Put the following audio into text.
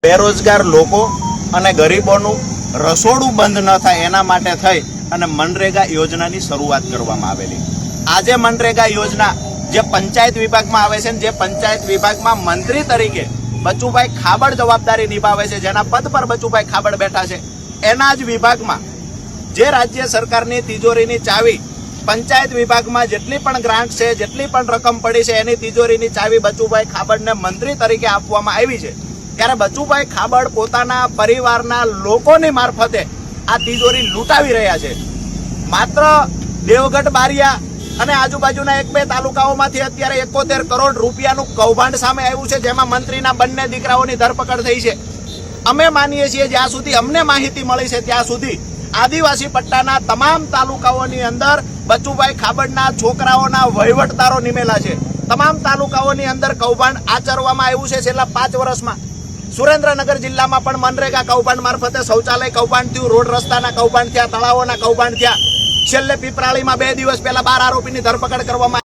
બેરોજગાર લોકો અને ગરીબોનું રસોડું બંધ ન થાય એના માટે થઈ અને મનરેગા યોજનાની શરૂઆત કરવામાં આવેલી. આજે મનરેગા યોજના જે પંચાયત વિભાગમાં આવે છે, જે પંચાયત વિભાગમાં મંત્રી તરીકે બચુભાઈ ખાબડ જવાબદારી નિભાવે છે, જેના પદ પર બચુભાઈ ખાબડ બેઠા છે, એના જ વિભાગમાં જે રાજ્ય સરકારની તિજોરીની ચાવી પંચાયત વિભાગમાં જેટલી પણ ગ્રાન્ટ છે, જેટલી પણ રકમ પડી છે, એની તિજોરીની ચાવી બચુભાઈ ખાબડને મંત્રી તરીકે આપવામાં આવી છે. ત્યારે બચુભાઈ ખાબડ પોતાના પરિવારના લોકોની મારફતે આ તિજોરી લૂંટાવી રહ્યા છે. માત્ર દેવગઢ બારિયા અને આજુબાજુના 1-2 તાલુકાઓમાંથી અત્યારે 71 કરોડ રૂપિયાનું કૌભાંડ સામે આવ્યું છે, જેમાં મંત્રીના બંને દીકરાઓની ધરપકડ થઈ છે. અમે માનીએ છીએ જ્યાં સુધી અમને માહિતી મળી છે ત્યાં સુધી આદિવાસી પટ્ટાના તમામ તાલુકાઓની અંદર બચુભાઈ ખાબડના છોકરાઓના વહીવટદારો નિમેલા છે. તમામ તાલુકાઓની અંદર કૌભાંડ આચરવામાં આવ્યું છે છેલ્લા 5 વર્ષમાં. સુરેન્દ્રનગર જિલ્લામાં પણ મનરેગા કૌભાંડ મારફતે શૌચાલય કૌભાંડ થયું, રોડ રસ્તાના કૌભાંડ થયા, તળાવોના કૌભાંડ થયા. છેલ્લે પીપરાળીમાં 2 દિવસ પહેલા 12 આરોપીની ધરપકડ કરવામાં